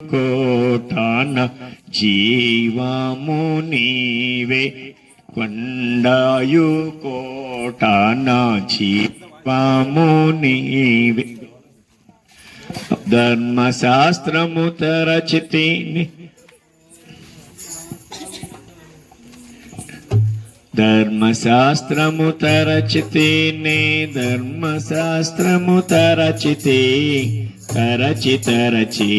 కోటాన జీవము నీవే కొండాయు కోటాన జీవము నీవే ధర్మశాస్త్రము తరచితి ధర్మశాస్త్రము తరచితేనే ధర్మశాస్త్రము తరచితే తరచి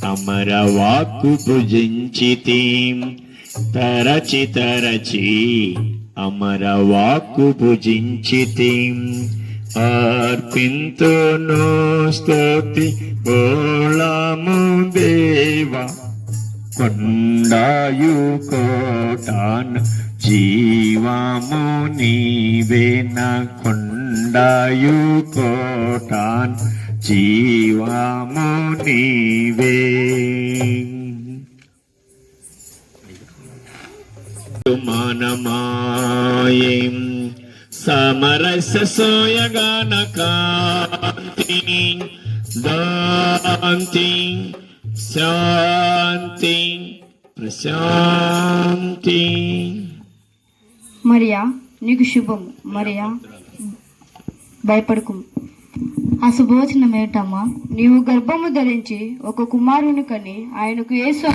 అమర వాక్కు భుజించితి తరచి అమర వాక్కు భుజించితి అర్పింతును స్తుతి బోళము దేవా కొండాయు కోటాన జీవము నీవే నా కొండాయు కోటాన జీవము నీవే మానమాయం సమరస సోయగాన కాంతి దాంతి శాంతి ప్రశాంతి. మరియా నీకు శుభం. మరియా భయపడకు. ఆ శుభవచనం ఏంటమ్మా? నీవు గర్భము ధరించి ఒక కుమారుని కని ఆయనకు యేసు.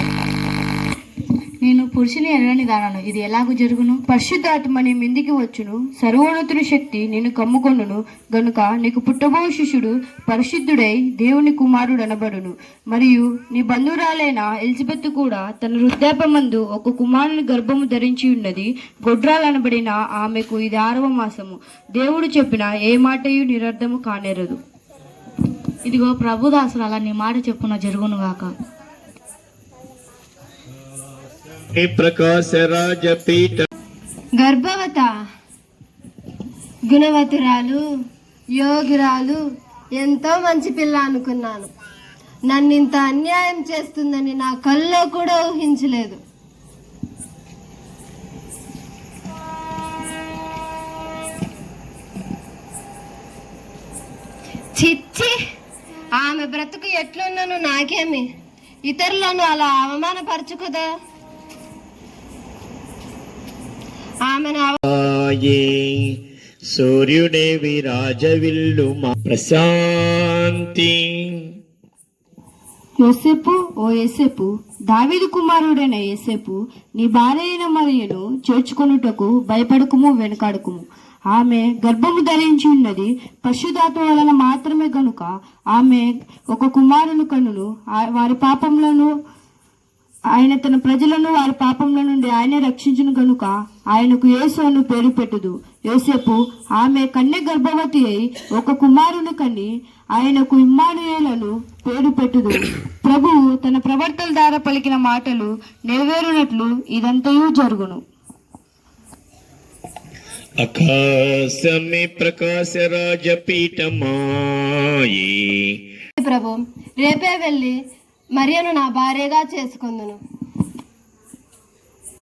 నేను పురుషుని ఎర్రని దానను, ఇది ఎలాగూ జరుగును? పరిశుద్ధాత్మ నీ మిందికి వచ్చును, సర్వోన్నతుని శక్తి నిన్ను కమ్ముకొనును గనుక నీకు పుట్టబో శిష్యుడు పరిశుద్ధుడై దేవుని కుమారుడు అనబడును. మరియు నీ బంధువురాలైన ఎలిజబెత్ కూడా తన వృద్ధాప్యమందు ఒక కుమారుని గర్భము ధరించి ఉన్నది. గొడ్రాలనబడిన ఆమెకు ఇది 6వ మాసము. దేవుడు చెప్పిన ఏ మాటయు నిరర్ధము కానేరదు. ఇదిగో ప్రభుదాసులు అలా నీ మాట చెప్పున జరుగునుగాక. ప్రకాశరాజపీఠ గర్భవత గుణవతురాలు యోగిరాలు ఎంతో మంచి పిల్ల అనుకున్నాను. నన్ను ఇంత అన్యాయం చేస్తుందని నా కల్లో కూడా ఊహించలేదు. చిచ్చి, ఆమె బ్రతుకు ఎట్లున్నాను నాకేమి, ఇతరులను అలా అవమానపరచుకుదా. సూర్యుడే విరాజవిల్లు ప్రశాంతి. యోసేపు, ఓ యోసేపు, దావీదు కుమారుడైన యోసేపు, నీ భార్య అయిన మరియను చేర్చుకొనుటకు భయపడకుము, వెనుకాడకుము. ఆమె గర్భము ధరించి ఉన్నది పరిశుద్ధాత్మ వలన మాత్రమే గనుక ఆమె ఒక కుమారుని కనును. వారి పాపములను ఆయన తన ప్రజలను వారి పాపముల నుండి ఆయనే రక్షించును గనుక ఆయనకు యేసు అను పేరు పెట్టుదు. యోసేపు, ఆమె కన్య గర్భవతి అయి ఒక కుమారుని కని ఆయనకు ఇమ్మానుయేలను పేరు పెట్టుదు. ప్రభువు తన ప్రవర్తన ద్వారా పలికిన మాటలు నెరవేరునట్లు ఇదంతయు జరుగును. ఆకాశమే ప్రకాశరాజపీఠమాయే. ప్రభు, రేపే వెళ్ళి మరియను నా భార్యగా చేసుకుందును.